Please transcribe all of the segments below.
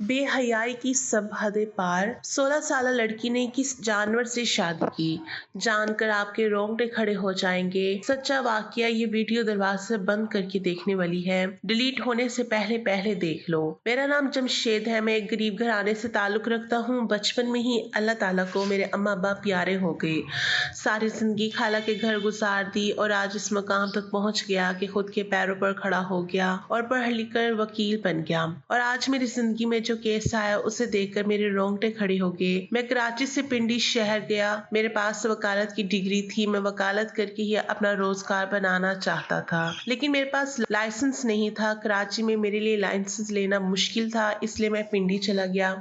بے حیائی کی سب حدیں پار 16 سالہ لڑکی نے کس جانور سے شادی کی، جان کر آپ کے رونگٹے کھڑے ہو جائیں گے۔ سچا واقعہ، یہ ویڈیو دروازے بند کر کے دیکھنے والی ہے، ڈیلیٹ ہونے سے پہلے دیکھ لو۔ میرا نام جمشید ہے، میں ایک غریب گھرانے سے تعلق رکھتا ہوں۔ بچپن میں ہی اللہ تعالیٰ کو میرے اماں ابا پیارے ہو گئے، ساری زندگی خالہ کے گھر گزار دی اور آج اس مقام تک پہنچ گیا کہ خود کے پیروں پر کھڑا ہو گیا اور پڑھ لکھ کر وکیل بن گیا۔ اور آج میری زندگی میں جو کیس آیا اسے دیکھ کر میرے رونگٹے کھڑے ہو گئے۔ میں کراچی سے پنڈی شہر گیا، میرے پاس وکالت کی ڈگری تھی، میں وکالت کر کے ہی اپنا روزگار بنانا چاہتا تھا، لیکن میرے پاس لائسنس نہیں تھا۔ کراچی میں میرے لیے لائسنس لینا مشکل تھا، اس لیے میں پنڈی چلا گیا۔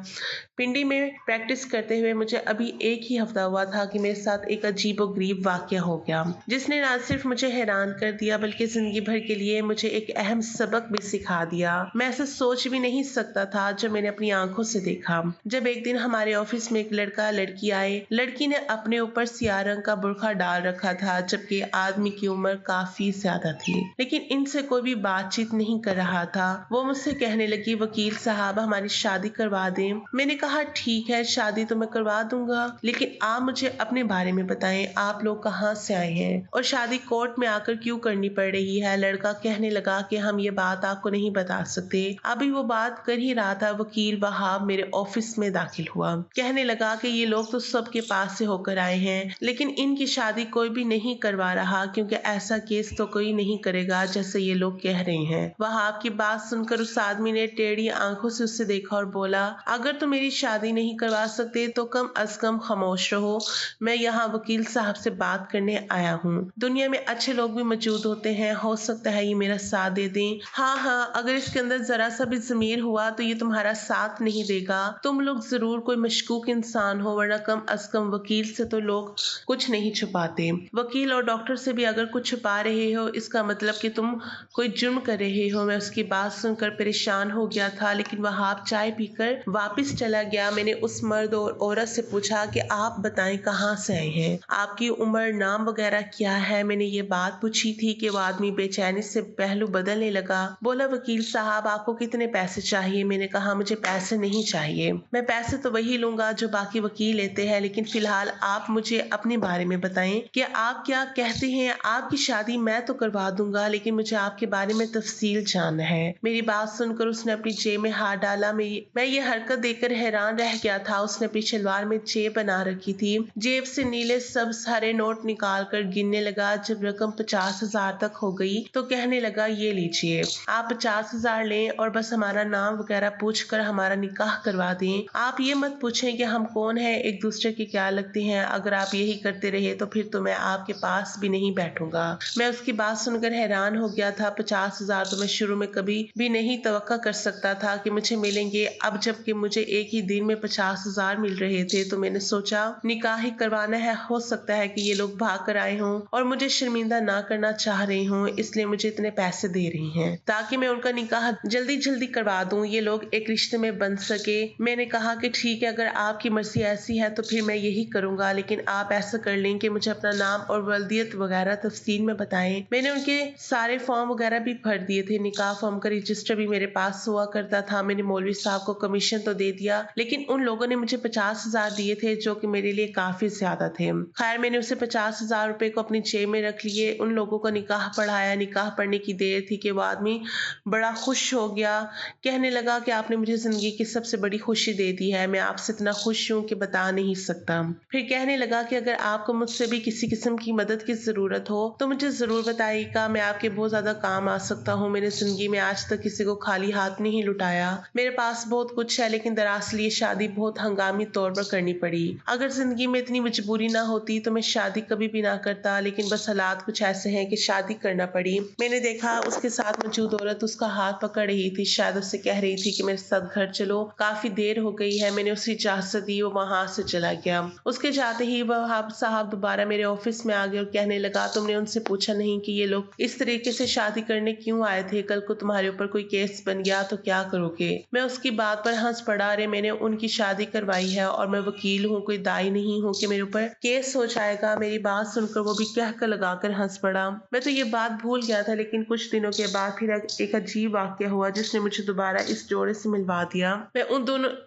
پنڈی میں پریکٹس کرتے ہوئے مجھے ابھی ایک ہی ہفتہ ہوا تھا کہ میرے ساتھ ایک عجیب و غریب واقعہ ہو گیا، جس نے نہ صرف مجھے حیران کر دیا بلکہ زندگی بھر کے لیے مجھے ایک اہم سبق بھی سکھا دیا۔ میں ایسا سوچ بھی نہیں سکتا تھا جب میں نے اپنی آنکھوں سے دیکھا، جب ایک دن ہمارے آفس میں ایک لڑکا لڑکی آئے۔ لڑکی نے اپنے اوپر سیاہ رنگ کا برقع ڈال رکھا تھا، جبکہ آدمی کی عمر کافی زیادہ تھی، لیکن ان سے کوئی بھی بات چیت نہیں کر رہا تھا۔ وہ مجھ سے کہنے لگی، وکیل صاحب ہماری شادی کروا دیں۔ میں نے کہا ٹھیک ہے، شادی تو میں کروا دوں گا، لیکن آپ مجھے اپنے بارے میں بتائیں، آپ لوگ کہاں سے آئے ہیں اور شادی کورٹ میں آ کر کیوں کرنی پڑ رہی ہے؟ لڑکا کہنے لگا کہ ہم یہ بات آپ کو نہیں بتا سکتے۔ ابھی وہ بات کر ہی رہا تھا، وکیل وہاب میرے آفس میں داخل ہوا۔ کہنے لگا کہ یہ لوگ تو سب کے پاس سے ہو کر آئے ہیں، لیکن ان کی شادی کوئی بھی نہیں کروا رہا کیونکہ ایسا کیس تو کوئی نہیں کرے گا جیسے یہ لوگ کہہ رہے ہیں۔ وہاب کی بات سن کر اس آدمی نے ٹیڑھی آنکھوں سے اسے دیکھا اور بولا، اگر تم میری شادی نہیں کروا سکتے تو کم از کم خاموش رہو، میں یہاں وکیل صاحب سے بات کرنے آیا ہوں۔ دنیا میں اچھے لوگ بھی موجود ہوتے ہیں، ہو سکتا ہے یہ میرا ساتھ دے دیں۔ ہاں، اگر اس کے اندر ذرا سا بھی ضمیر ہوا تو یہ تمہارا ساتھ نہیں دے گا۔ تم لوگ ضرور کوئی مشکوک انسان ہو، ورنہ کم از کم وکیل سے تو لوگ کچھ نہیں چھپاتے۔ وکیل اور ڈاکٹر سے بھی اگر کچھ چھپا رہے ہو اس کا مطلب کہ تم کوئی جرم کر رہے ہو۔ میں اس کی بات سن کر پریشان ہو گیا تھا، لیکن وہاب چائے پی کر واپس چلا گیا۔ میں نے اس مرد اور عورت سے پوچھا کہ آپ بتائیں کہاں سے آئے ہیں، آپ کی عمر، نام وغیرہ کیا ہے؟ میں نے یہ بات پوچھی تھی کہ وہ آدمی بے چینی سے پہلو بدلنے لگا۔ بولا، وکیل صاحب آپ کو کتنے پیسے چاہیے؟ میں نے کہا مجھے پیسے نہیں چاہیے، میں پیسے تو وہی لوں گا جو باقی وکیل لیتے ہیں، لیکن فی الحال آپ مجھے اپنے بارے میں بتائیں کہ آپ کیا کہتے ہیں۔ آپ کی شادی میں تو کروا دوں گا، لیکن مجھے آپ کے بارے میں تفصیل جاننا ہے۔ میری بات سن کر اس نے اپنی جیب میں ہاتھ ڈالا۔ میں یہ حرکت دیکھ کر حیران رہ گیا تھا۔ اس نے اپنی شلوار میں جیب بنا رکھی تھی، جیب سے نیلے سبز ہرے نوٹ نکال کر گننے لگا۔ جب رقم 50,000 تک ہو گئی تو کہنے لگا، یہ لیجئے، آپ 50,000 لیں اور بس ہمارا نام وغیرہ پوچھ کر ہمارا نکاح کروا دیں۔ آپ یہ مت پوچھیں کہ ہم کون ہیں، ایک دوسرے کے کیا لگتے ہیں۔ اگر آپ یہی کرتے رہے تو پھر تو میں آپ کے پاس بھی نہیں بیٹھوں گا۔ میں اس کی بات سن کر حیران ہو گیا تھا۔ 50,000 تو میں شروع میں کبھی بھی نہیں توقع کر سکتا تھا کہ مجھے ملیں گے۔ اب جب کہ مجھے ایک ہی دن میں 50,000 مل رہے تھے تو میں نے سوچا نکاح ہی کروانا ہے، ہو سکتا ہے کہ یہ لوگ بھاگ کر آئے ہوں اور مجھے شرمندہ نہ کرنا چاہ رہے ہوں، اس لیے مجھے اتنے پیسے دے رہی ہیں تاکہ میں ان کا نکاح جلدی کروا دوں، یہ لوگ ایک رشتے میں بن سکے۔ میں نے کہا کہ ٹھیک ہے، اگر آپ کی مرضی ایسی ہے تو پھر میں یہی کروں گا، لیکن آپ ایسا کر لیں کہ مجھے اپنا نام اور والدیت وغیرہ تفصیل میں بتائیں۔ میں نے ان کے سارے فارم وغیرہ بھی بھر دیے تھے، نکاح فارم کا رجسٹر بھی میرے پاس ہوا کرتا تھا۔ میں نے مولوی صاحب کو کمیشن تو دے دیا، لیکن ان لوگوں نے مجھے 50,000 دیے تھے جو کہ میرے لیے کافی زیادہ تھے۔ خیر، میں نے اسے 50,000 روپے کو اپنی جیب میں رکھ لیے۔ ان لوگوں کا نکاح پڑھایا، نکاح پڑھنے کی دیر تھی کہ وہ آدمی بڑا خوش ہو گیا، کہنے لگا کہ آپ نے مجھے زندگی کی سب سے بڑی خوشی دے دی ہے، میں آپ سے اتنا خوش ہوں کہ بتا نہیں سکتا۔ پھر کہنے لگا کہ اگر آپ کو مجھ سے بھی کسی قسم کی مدد کی ضرورت ہو تو مجھے ضرور بتائیے گا، میں آپ کے بہت زیادہ کام آ سکتا ہوں۔ میں نے زندگی میں آج تک کسی کو خالی ہاتھ نہیں لٹایا، میرے پاس بہت کچھ ہے، لیکن دراصل یہ شادی بہت ہنگامی طور پر کرنی پڑی۔ اگر زندگی میں اتنی مجبوری نہ ہوتی تو میں شادی کبھی بھی نہ کرتا، لیکن بس حالات کچھ ایسے ہیں کہ شادی کرنا پڑی۔ میں نے دیکھا اس کے ساتھ موجود عورت اس کا ہاتھ پکڑ رہی تھی، شاید اس سے کہہ رہی تھی کہ میرے ساتھ گھر چلو، کافی دیر ہو گئی ہے۔ میں نے اسے اجازت دی، وہ وہاں سے چلا گیا۔ اس کے جاتے ہی وہاب صاحب دوبارہ میرے آفس میں آ گئے اور کہنے لگا، تم نے ان سے پوچھا نہیں کہ یہ لوگ اس طریقے سے شادی کرنے کیوں آئے تھے؟ کل کو تمہارے اوپر کوئی کیس بن گیا تو کیا کرو گے؟ میں اس کی بات پر ہنس پڑا۔ ارے میں نے ان کی شادی کروائی ہے اور میں وکیل ہوں، کوئی دائی نہیں ہوں کہ میرے اوپر کیس ہو جائے گا۔ میری بات سن کر وہ بھی کہہ لگا کر ہنس پڑا۔ میں تو یہ بات بھول گیا تھا، لیکن کچھ دنوں کے بعد پھر ایک عجیب واقعہ ہوا جس نے مجھے دوبارہ اس جوڑے سے ملوا करवा दिया।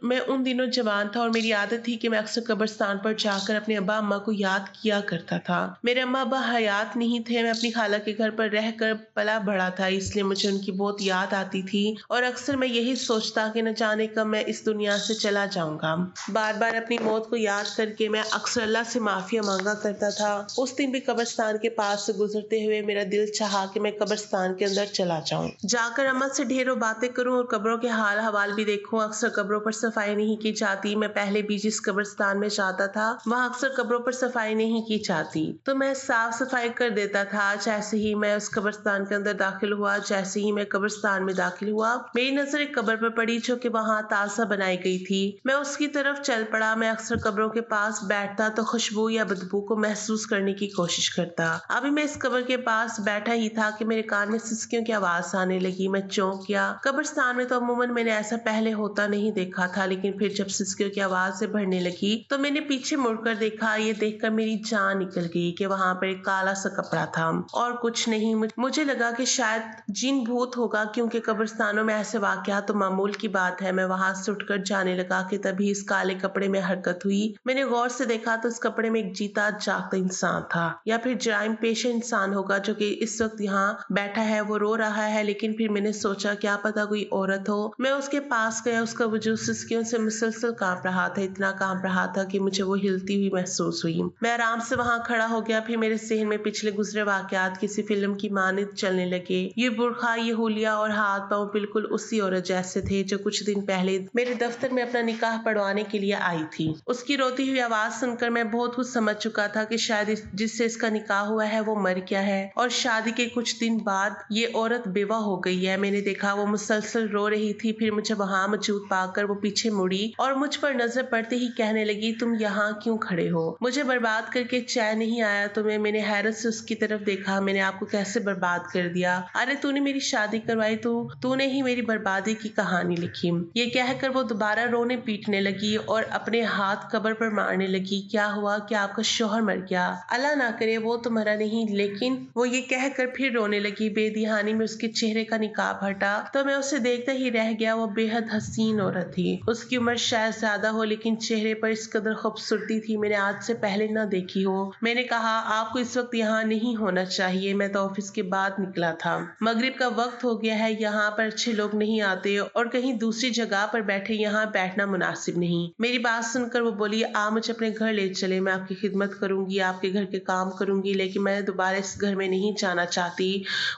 मैं उन दिनों जवान था और मेरी आदत थी कि मैं अक्सर कब्रिस्तान पर जाकर अपने अब्बा अम्मा को याद किया करता था। मेरे अम्मा अब्बा हयात नहीं थे, मैं अपनी खाला के घर पर रहकर पला बड़ा था, इसलिए मुझे उनकी बहुत याद आती थी और अक्सर मैं यही सोचता कि न जाने कब मैं इस दुनिया से चला जाऊंगा। बार बार अपनी मौत को याद करके मैं अक्सर अल्लाह से माफिया मांगा करता था। उस दिन भी कब्रिस्तान के पास से गुजरते हुए मेरा दिल चाहा कि मैं कब्रिस्तान के अंदर चला जाऊं, जाकर अम्मा से ढेरों बातें करूं और कब्रों के हाल हवाल भी देखूं। अक्सर कब्रों पर सफाई नहीं की जाती। मैं पहले भी जिस कब्रिस्तान में जाता था वहाँ अक्सर कब्रों पर सफाई नहीं की जाती, तो मैं साफ सफाई कर देता था। जैसे ही मैं उस कब्रिस्तान के अंदर दाखिल हुआ, जैसे ही मैं कब्रिस्तान में दाखिल हुआ, मेरी नजर एक कब्र पर पड़ी जो कि वहाँ ताजा बनाई गई थी। मैं उसकी तरफ चल पड़ा। मैं अक्सर कब्रों के पास बैठता तो खुशबू या बदबू को महसूस करने की कोशिश करता। अभी मैं इस कब्र के पास बैठा ही था कि मेरे कान में सिसकियों की आवाज आने लगी। मैं चौंक गया। कब्रिस्तान में तो अमूमन मैंने ऐसा पहले होता नहीं देखा था, लेकिन फिर जब सिसकियों की आवाज से भरने लगी तो मैंने पीछे मुड़कर देखा। ये देखकर मेरी जान निकल गई कि वहाँ पर एक काला सा कपड़ा था और कुछ नहीं। मुझे लगा कि शायद जिन भूत होगा, क्योंकि कब्रिस्तानों में ऐसे वाकयात तो मामूल की बात है। मैं वहां से उठकर जाने लगा कि तभी इस काले कपड़े में हरकत हुई। मैंने गौर से देखा तो इस कपड़े में एक जीता जागता इंसान था, या फिर जराइम पेशा इंसान होगा जो कि इस वक्त यहाँ बैठा है। वो रो रहा है, लेकिन फिर मैंने सोचा क्या पता कोई औरत हो। मैं उसके पास गया। उसका वजूद सिसकियों से मुसलसल कांप रहा था, इतना कांप रहा था कि मुझे वो हिलती हुई महसूस हुई। मैं आराम से वहां खड़ा हो गया। फिर मेरे जहन में पिछले गुजरे वाकयात किसी फिल्म की मानित चलने लगे। ये बुरखा, ये हुलिया और हाथ पांव बिल्कुल उसी औरत जैसे थे जो कुछ दिन पहले मेरे दफ्तर में अपना निकाह पढ़वाने के लिए आई थी। उसकी रोती हुई आवाज सुनकर मैं बहुत कुछ समझ चुका था कि शायद जिससे इसका निकाह हुआ है वो मर गया है और शादी के कुछ दिन बाद ये औरत बेवा हो गई है। मैंने देखा वो मुसलसल रो रही थी। फिर मुझे वहां मौजूद पाकर वो पीछे मुड़ी और मुझ पर नजर पड़ते ही कहने लगी, तुम यहाँ क्यों खड़े हो? मुझे बर्बाद करके चैन नहीं आया तुम्हें? मैंने हैरत से उसकी तरफ देखा। मैंने आपको कैसे बर्बाद कर दिया? अरे तूने मेरी शादी करवाई, तूने ही मेरी बर्बादी की कहानी लिखी। ये कहकर वो दोबारा रोने पीटने लगी और अपने हाथ कब्र पर मारने लगी। क्या हुआ? क्या आपका शौहर मर गया? अल्लाह ना करे वो तो मरा नहीं। लेकिन वो ये कहकर फिर रोने लगी। बेदिहानी में उसके चेहरे का निकाब हटा तो मैं उसे देखता ही रह गया। वो बेहद हसीन औरत थी। उसकी उम्र शायद ज्यादा हो, लेकिन चेहरे पर इस कदर खूबसूरती थी मैंने आज से पहले ना देखी हो। मैंने कहा, आपको इस वक्त यहाँ नहीं होना चाहिए। मैं तो ऑफिस के बाद निकला था। मगरिब का वक्त हो गया है, यहाँ पर अच्छे लोग नहीं आते और कहीं दूसरी जगह पर बैठे यहाँ बैठना मुनासिब नहीं। मेरी बात सुनकर वो बोली, आप मुझे अपने घर ले चले, मैं आपकी खिदमत करूंगी, आपके घर के काम करूंगी, लेकिन मैं दोबारा इस घर में नहीं जाना चाहती।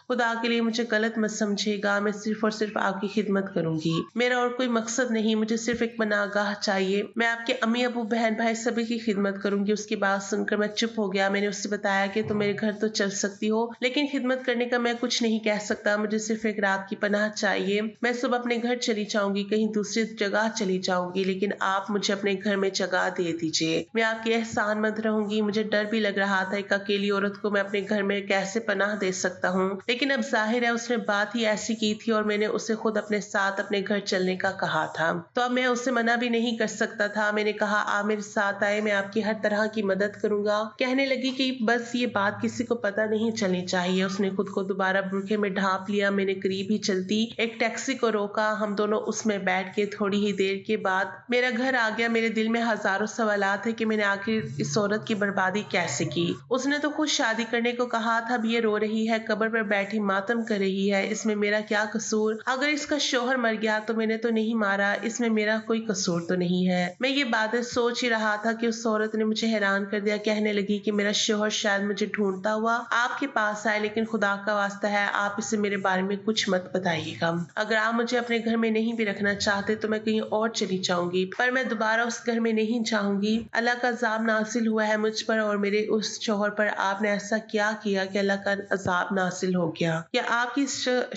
खुदा के लिए मुझे गलत मत समझेगा, मैं सिर्फ और सिर्फ आपकी खिदमत करूंगी। मेरा और कोई मकसद नहीं, मुझे सिर्फ एक पनाहगाह चाहिए। मैं आपके अम्मी अबू बहन भाई सभी की खिदमत करूंगी। उसकी बात सुनकर मैं चुप हो गया। मैंने उससे बताया कि तुम मेरे घर तो चल सकती हो, लेकिन खिदमत करने का मैं कुछ नहीं कह सकता। मुझे सिर्फ एक रात की पनाह चाहिए। मैं सुबह अपने घर चली जाऊंगी, कहीं दूसरी जगह चली जाऊंगी, लेकिन आप मुझे अपने घर में जगह दे दीजिए। मैं आपके एहसानमंद रहूंगी। मुझे डर भी लग रहा था, एक अकेली औरत को मैं अपने घर में कैसे पनाह दे सकता हूँ, लेकिन अब जाहिर है उसने बात ही ऐसी की थी और मैंने उसे खुद अपने साथ अपने घर चलने का कहा था, तो अब मैं उसे मना भी नहीं कर सकता था। मैंने कहा, आप मेरे साथ आए, मैं आपकी हर तरह की मदद करूंगा। कहने लगी कि बस ये बात किसी को पता नहीं चलनी चाहिए। उसने खुद को दोबारा बुरखे में ढांप लिया। मैंने करीब ही चलती एक टैक्सी को रोका। हम दोनों उसमें बैठ के थोड़ी ही देर के बाद मेरा घर आ गया। मेरे दिल में हजारों सवालात है कि मैंने आखिर इस औरत की बर्बादी कैसे की। उसने तो खुद शादी करने को कहा था, अब ये रो रही है, कब्र पर बैठी मातम कर रही है। इसमें मेरा क्या कसूर? अगर इसका शौहर मर गया तो मैंने तो नहीं मारा, इसमें मेरा कोई कसूर तो नहीं है। मैं ये बातें सोच ही रहा था कि उस औरत ने मुझे हैरान कर दिया। कहने लगी कि मेरा शौहर शायद मुझे ढूंढता हुआ आपके पास आए, लेकिन खुदा का वास्ता है आप इसे मेरे बारे में कुछ मत बताइएगा। अगर आप मुझे अपने घर में नहीं भी रखना चाहते तो मैं कहीं और चली जाऊंगी, पर मैं दोबारा उस घर में नहीं जाऊंगी। अल्लाह का अजाब नासिल हुआ है मुझ पर और मेरे उस शौहर पर। आपने ऐसा क्या किया कि अल्लाह का अजाब नासिल हो गया? क्या आपकी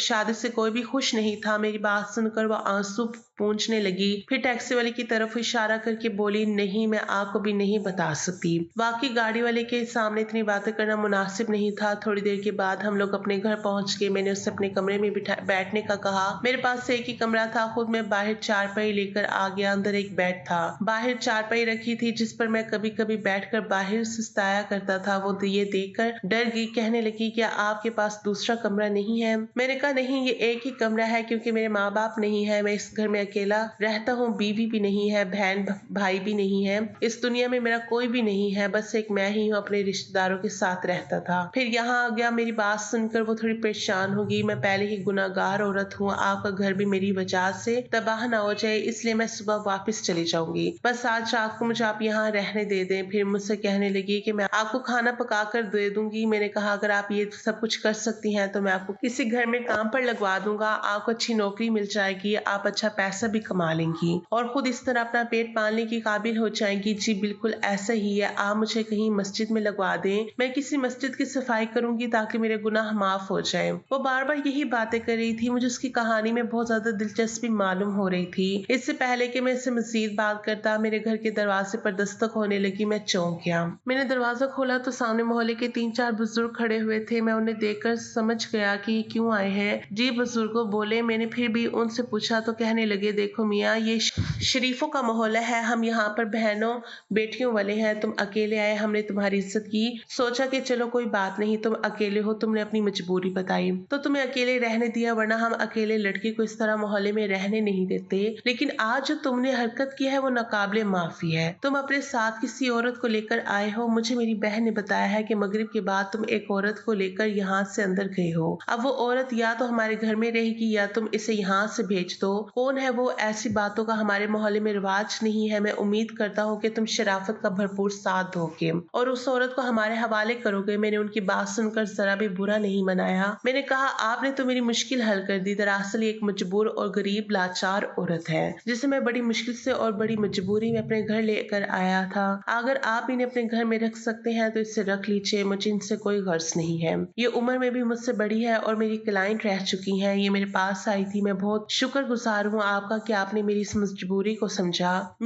शादी से कोई भी खुश नहीं था? मेरी बात सुनकर वो आंसू पूंछने लगी। फिर टैक्सी वाले की तरफ इशारा करके बोली, नहीं, मैं आपको भी नहीं बता सकती। वाकई गाड़ी वाले के सामने इतनी बातें करना मुनासिब नहीं था। थोड़ी देर के बाद हम लोग अपने घर पहुंच गए। मैंने उससे अपने कमरे में बैठने का कहा। मेरे पास एक ही कमरा था। खुद मैं बाहर चारपाई लेकर आ गया। अंदर एक बेड था, बाहर चारपाई रखी थी जिस पर मैं कभी कभी बैठकर बाहर सुस्ताया करता था। वो ये देखकर डर गई। कहने लगी, क्या आपके पास दूसरा कमरा नहीं है? मैंने कहा, नहीं, ये एक ही कमरा है क्योंकि मेरे माँ बाप नहीं है, मैं इस घर में अकेला रहता हूँ, बीवी भी नहीं है, बहन भाई भी नहीं है, इस दुनिया में मेरा कोई भी नहीं है, बस एक मैं ही हूँ अपने रिश्तेदारों के साथ रहता था। फिर यहाँ आ गया। मेरी बात सुनकर वो थोड़ी परेशान हो गई। मैं पहले ही गुनाहगार औरत हूँ, आपका घर भी मेरी वजह से तबाह ना हो जाए, इसलिए मैं सुबह वापस चली जाऊंगी। बस आज रात को मुझे आप यहाँ रहने दे दें। फिर मुझसे कहने लगी कि मैं आपको खाना पका कर दे दूंगी। मैंने कहा अगर आप ये सब कुछ कर सकती हैं तो मैं आपको किसी घर में काम पर लगवा दूंगा, आपको अच्छी नौकरी मिल जाएगी, आप अच्छा पैसा भी कमा लेंगी और खुद इस तरह अपना पेट पालने की काबिल हो जाएंगी। जी बिल्कुल ऐसा ही है, आप मुझे कहीं मस्जिद में लगवा दें, मैं किसी मस्जिद की सफाई करूंगी ताकि मेरे गुनाह माफ हो जाए। वो बार बार यही बातें कर रही थी। मुझे उसकी कहानी में बहुत ज्यादा दिलचस्पी मालूम हो रही थी। इससे पहले कि मैं इससे मजीद बात करता, मेरे घर के दरवाजे पर दस्तक होने लगी। मैं चौंक गया। मैंने दरवाजा खोला तो सामने मोहल्ले के 3-4 बुजुर्ग खड़े हुए थे। मैं उन्हें देखकर समझ गया कि ये क्यों आए हैं। जी बुजुर्गों बोले। मैंने फिर भी उनसे पूछा तो कहने लगे, देखो मियाँ, ये शरीफों का मोहल्ला है, हम यहाँ पर बहनों बेटियों वाले हैं, तुम अकेले आए, हमने तुम्हारी इज्जत की, सोचा कि चलो कोई बात नहीं, तुम अकेले हो, तुमने अपनी मजबूरी बताई तो तुम्हें अकेले रहने दिया, वरना हम अकेले लड़की को इस तरह मोहल्ले में रहने नहीं देते। लेकिन आज जो तुमने हरकत की है वो नाकाबिले माफी है। तुम अपने साथ किसी औरत को लेकर आए हो। मुझे मेरी बहन ने बताया है कि मगरिब के बाद तुम एक औरत को लेकर यहाँ से अंदर गए हो। अब वो औरत या तो हमारे घर में रहेगी या तुम इसे यहाँ से भेज दो। कौन है वो? ऐसी बातों का हमारे मोहल्ले में रिवाज नहीं है। मैं उम्मीद करता हूँ कि तुम शराफत का भरपूर साथ दोगे और उस औरत को हमारे हवाले करोगे। मैंने उनकी बात सुनकर जरा भी बुरा नहीं मनाया। मैंने कहा, आपने तो मेरी मुश्किल हल कर दी। दरअसल एक मजबूर और गरीब लाचार औरत है जिसे मैं बड़ी मुश्किल से और बड़ी मजबूरी में अपने घर लेकर आया था। अगर आप इन्हें अपने घर में रख सकते हैं तो इसे रख लीजिए, मुझे इनसे कोई गर्ज नहीं है। ये उम्र में भी मुझसे बड़ी है और मेरी क्लाइंट रह चुकी है। ये मेरे पास आई थी। मैं बहुत शुक्रगुजार हूँ आपका कि आपने मेरी इस मजबूरी को समझा।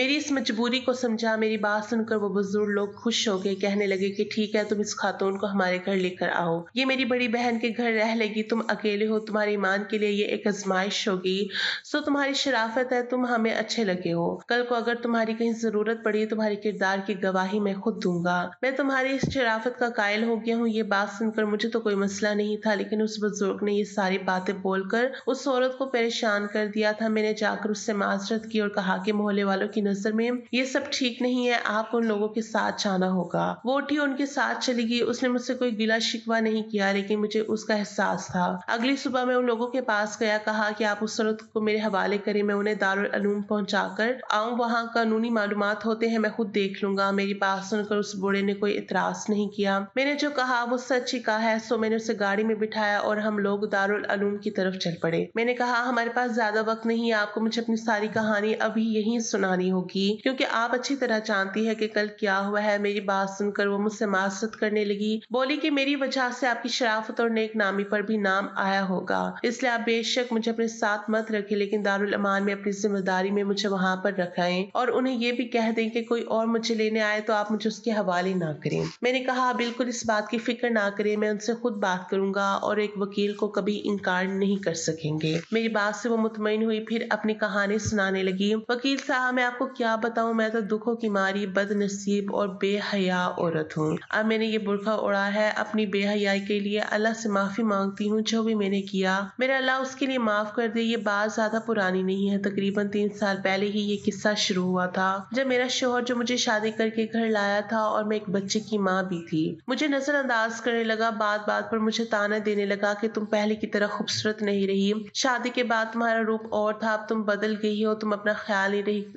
मेरी बात सुनकर वो बुजुर्ग लोग खुश हो गए। कहने लगे कि ठीक है, तुम इस खातून को हमारे घर लेकर आओ, ये मेरी बड़ी बहन के घर रह लेगी। तुम अकेले हो, तुम्हारे ईमान के लिए ये एक आजमाइश होगी। सो तुम्हारी शराफत है, तुम हमें अच्छे लगे हो। कल को अगर तुम्हारी कहीं जरूरत पड़ी, तुम्हारे किरदार की गवाही मैं खुद दूंगा। मैं तुम्हारी इस शराफत का कायल हो गया हूँ। ये बात सुनकर मुझे तो कोई मसला नहीं था, लेकिन उस बुजुर्ग ने ये सारी बातें बोलकर उस औरत को परेशान कर दिया था। मैंने जाकर उससे माजरत की और कहा कि मोहल्ले वालों की नजर में ये सब ठीक नहीं है, आपको उन लोगों के साथ जाना होगा। वो उठी, उनके साथ चली गई। उसने मुझसे कोई गिला शिकवा नहीं किया, लेकिन मुझे उसका एहसास था। अगली सुबह मैं उन लोगों के पास गया, कहा कि आप उस औरत को मेरे हवाले करें, मैं उन्हें दारुल उलूम पहुंचाकर आऊं, वहां कानूनी मालूमात होते हैं, मैं खुद देख लूंगा। मेरी बात सुनकर उस बूढ़े ने कोई इतराज नहीं किया। मैंने जो कहा वो सच ही कहा है। सो मैंने उसे गाड़ी में बिठाया और हम लोग दारुल उलूम की तरफ चल पड़े। मैंने कहा, हमारे पास ज्यादा वक्त नहीं है, आपको मुझे अपनी सारी कहानी अभी यहीं सुनानी होगी, क्योंकि आप अच्छी तरह जानती है कि कल क्या हुआ है। मेरी बात सुनकर वो मुझसे माजरत करने लगी, बोली कि मेरी वजह से आपकी शराफत और नेक नामी पर भी नाम आया होगा, इसलिए आप बेशक मुझे अपने साथ मत रखें, लेकिन दारुल अमान में अपनी जिम्मेदारी में मुझे वहां पर रखाएं और उन्हें ये भी कह दें कि कोई और मुझे लेने आए तो आप मुझे उसके हवाले ना करें। मैंने कहा, बिल्कुल इस बात की फिक्र ना करें, मैं उनसे खुद बात करूंगा और एक वकील को कभी इनकार नहीं कर सकेंगे। मेरी बात से वो मुतमईन हुई, फिर अपनी कहानी सुनाने लगी। वकील साहब, मैं आपको क्या बताऊं, मैं तो दुखों की मारी बदनसीब और बेहया औरत हूँ। अब मैंने ये बुरखा उड़ा है, अपनी बेहयाई के लिए अल्लाह से माफी मांगती हूँ। जो भी मैंने किया मेरा अल्लाह उसके लिए माफ कर दे। ये बात ज्यादा पुरानी नहीं है, तकरीबन 3 साल पहले ही ये किस्सा शुरू हुआ था, जब मेरा शोहर जो मुझे शादी करके घर लाया था और मैं एक बच्चे की माँ भी थी, मुझे नजरअंदाज करने लगा। बात बात पर मुझे ताना देने लगा कि तुम पहले की तरह खूबसूरत नहीं रही, शादी के बाद तुम्हारा रूप और था, अब तुम बदल गई हो, तुम अपना ख्याल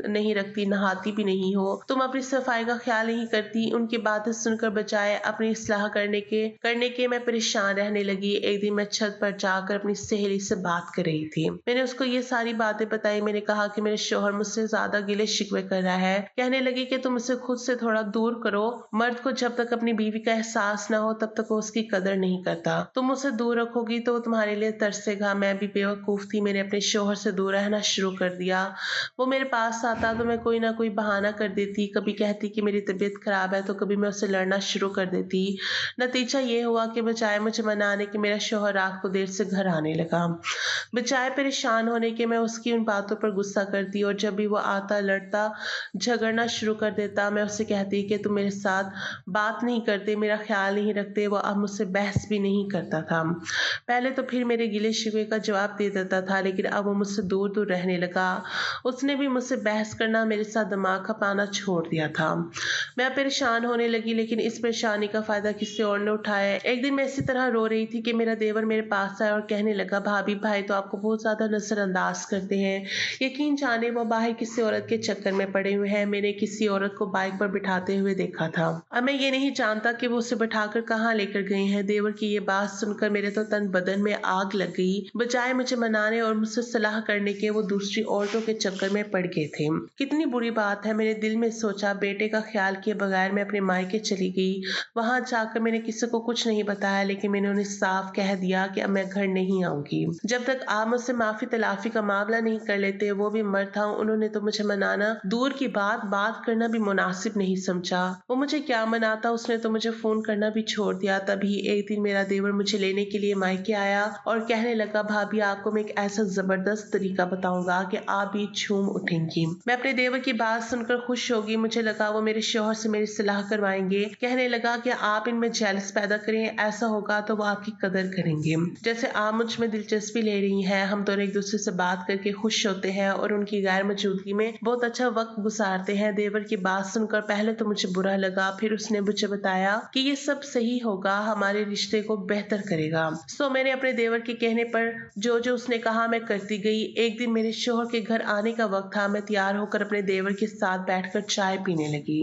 नहीं रखती, नहाती भी नहीं हो, तुम अपनी सफाई का ख्याल नहीं करती। उनकी बातें सुनकर बजाय अपनी इस्लाह करने के मैं परेशान रहने लगी। एक दिन मैं छत पर जाकर अपनी सहेली से बात कर रही थी। मैंने उसको ये सारी बातें बताई। मैंने कहा कि मेरे शोहर मुझसे ज्यादा गिले शिकवे कर रहा है। कहने लगी कि तुम उसे खुद से थोड़ा दूर करो, मर्द को जब तक अपनी बीवी का एहसास ना हो तब तक वो उसकी कदर नहीं करता, तुम उसे दूर रखोगी तो वो तुम्हारे लिए तरसेगा। मैं भी बेवकूफ थी, मैंने अपने शोहर से दूर रहना शुरू कर दिया। वो मेरे पास आता तो मैं कोई ना कोई बहाना कर देती, कभी कहती कि मेरी तबीयत खराब है तो कभी मैं उससे लड़ना शुरू कर देती। नतीजा ये हुआ कि बजाय मुझे मनाने के मेरा शोहर रात को देर से घर आने लगा। बजाय परेशान होने के मैं उसकी उन बातों पर गुस्सा करती और जब भी वो आता लड़ता झगड़ना शुरू कर देता। मैं उससे कहती कि तुम मेरे साथ बात नहीं करते, मेरा ख्याल नहीं रखते। वो अब मुझसे बहस भी नहीं करता था। पहले तो फिर मेरे गिले शिकवे का जवाब दे देता था, लेकिन अब वो मुझसे दूर दूर रहने लगा। उसने भी मुझसे बहस करना, मेरे साथ दिमाग खपाना छोड़ दिया था। मैं परेशान होने लगी, लेकिन इस परेशानी का फायदा किसी और ने उठाया। एक दिन मैं इसी तरह रो रही थी कि मेरा देवर मेरे पास आया और कहने लगा, भाभी भाई तो आपको बहुत ज्यादा नजरअंदाज करते हैं। यकीन जाने वो बाहर किसी औरत के चक्कर में पड़े हुए हैं। मैंने किसी औरत को बाइक पर बिठाते हुए देखा था। अब मैं ये नहीं जानता कि वो उसे बैठाकर कहाँ लेकर गए हैं। देवर की ये बात सुनकर मेरे तो तन बदन में आग लग गई। बजाय मुझे मनाने और मुझसे सलाह करने के, वो दूसरी औरतों के चक्कर में पड़ गए थे। कितनी बुरी बात है। मैंने दिल में सोचा, बेटे का ख्याल किए बगैर मैं अपने मायके चली गई। वहां जाकर मैंने किसी को कुछ नहीं बताया, लेकिन मैंने उन्हें साफ कह दिया कि अब मैं घर नहीं आऊंगी। जब तक आप मुझसे माफी तलाफी का मामला नहीं कर लेते। वो भी मर्द था, उन्होंने तो मुझे मनाना दूर की बात करना भी मुनासिब नहीं समझा। वो मुझे क्या मनाता, उसने तो मुझे फोन करना भी छोड़ दिया। तभी एक दिन मेरा देवर मुझे लेने के लिए मायके आया और कहने लगा, भाभी आपको मैं एक ऐसा जबरदस्त तरीका बताऊंगा कि आप भी झूम उठेंगी। मैं अपने देवर की बात सुनकर खुश होगी। मुझे लगा वो मेरे शौहर से मेरी सलाह करवाएंगे। कहने लगा कि आप इनमें जेलस पैदा करें, ऐसा होगा तो वो आपकी कदर करेंगे। जैसे आप मुझ में दिलचस्पी ले रही हैं, हम दोनों एक दूसरे से बात करके खुश होते हैं और उनकी गैर मौजूदगी में बहुत अच्छा वक्त गुजारते हैं। देवर की बात सुनकर पहले तो मुझे बुरा लगा, फिर उसने मुझे बताया कि ये सब सही होगा, हमारे रिश्ते को बेहतर करेगा। सो मैंने अपने देवर के कहने पर जो जो उसने कहा मैं करती गई। एक दिन मेरे शौहर के घर आने का वक्त था। मैं तैयार होकर अपने देवर के साथ बैठकर चाय पीने लगी।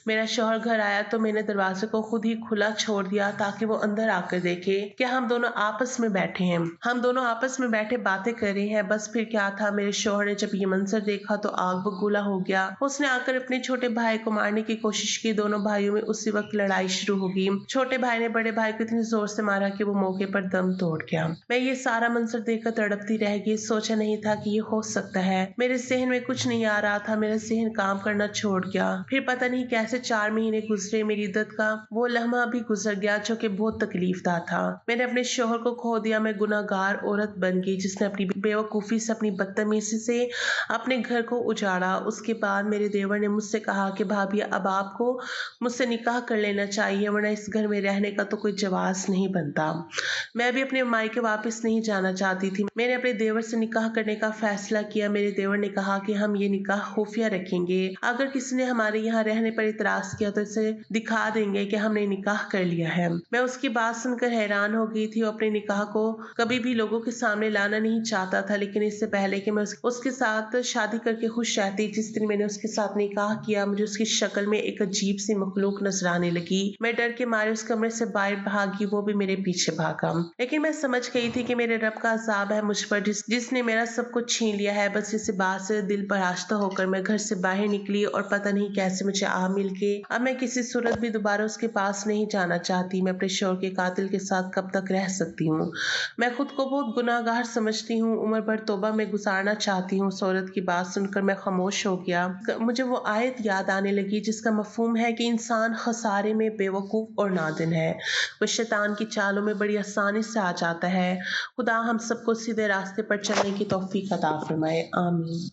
मेरा शौहर घर आया तो मैंने दरवाजे को खुद ही खुला छोड़ दिया ताकि वो अंदर आकर देखे कि हम दोनों आपस में बैठे हैं। हम दोनों आपस में बैठे बातें कर रहे हैं। बस फिर क्या था, मेरे शौहर ने जब ये मंजर देखा तो आग बबूला हो गया। उसने आकर अपने छोटे भाई को मारने की कोशिश की। दोनों भाइयों में उसी वक्त लड़ाई शुरू हो गई। छोटे भाई ने बड़े भाई को इतनी जोर से मारा कि वो मौके पर दम तोड़ गया। मैं ये सारा मंजर देखकर तड़पती रह गई। सोचा नहीं था कि ये हो सकता है। मेरे जहन में कुछ नहीं आ रहा था। मेरा जहन काम करना छोड़ गया। फिर पता नहीं कैसे 4 महीने गुजरे। मेरी इद्दत का वो लम्हा भी गुजर गया जो कि बहुत तकलीफदा था। मैंने अपने शौहर को खो दिया। मैं गुनाहगार औरत बन गई जिसने अपनी बेवकूफी से, अपनी बदतमीजी से अपने घर को उजाड़ा। उसके बाद मेरे देवर ने मुझसे कहा कि भाभी अब आपको मुझसे निकाह कर लेना चाहिए, वरना इस घर में रहने का तो कोई जवाज नहीं बनता। मैं भी अपने मायके वापस नहीं जाना चाहती थी। मैंने अपने देवर से निकाह करने का फैसला किया। मेरे देवर ने कहा कि हम ये निकाह खुफिया रखेंगे। अगर किसी ने हमारे यहाँ रहने पर इतराज किया तो इसे दिखा देंगे कि हमने निकाह कर लिया है। मैं उसकी बात सुनकर हैरान हो गई थी। अपने निकाह को कभी भी लोगों के सामने लाना नहीं चाहता था, लेकिन इससे पहले कि मैं उसके साथ शादी करके खुश रहती, जिस दिन मैंने उसके साथ निकाह किया, मुझे उसकी शक्ल में एक अजीब सी मखलूक नजर आने लगी। मैं डर के मारे उस कमरे से बाहर भागी। वो भी मेरे पीछे भागा। लेकिन मैं समझ गई थी कि मेरे रब का अजाब है मुझ पर, जिसने मेरा सब कुछ छीन लिया है। बस इसी बात से दिल पर आश्ता होकर मैं घर से बाहर निकली और पता नहीं कैसे मुझे आ मिल के अब मैं किसी सूरत भी दोबारा उसके पास नहीं जाना चाहती। मैं अपने शौहर के कातिल के साथ कब तक रह सकती हूँ। मैं खुद को बहुत गुनाहगार समझती हूँ। उम्र भर तौबा में गुजारना चाहती हूँ। उस औरत की बात सुनकर मैं खामोश हो गया। मुझे वो आयत याद आने लगी जिसका मफहूम है कि इंसान खसारे में बेवकूफ और नादिन है। वो शैतान की चालों में बड़ी आसानी से आ जाता है। खुदा हम सबको सीधे रास्ते पर चलने की तौफीक अता फरमाए। आमीन।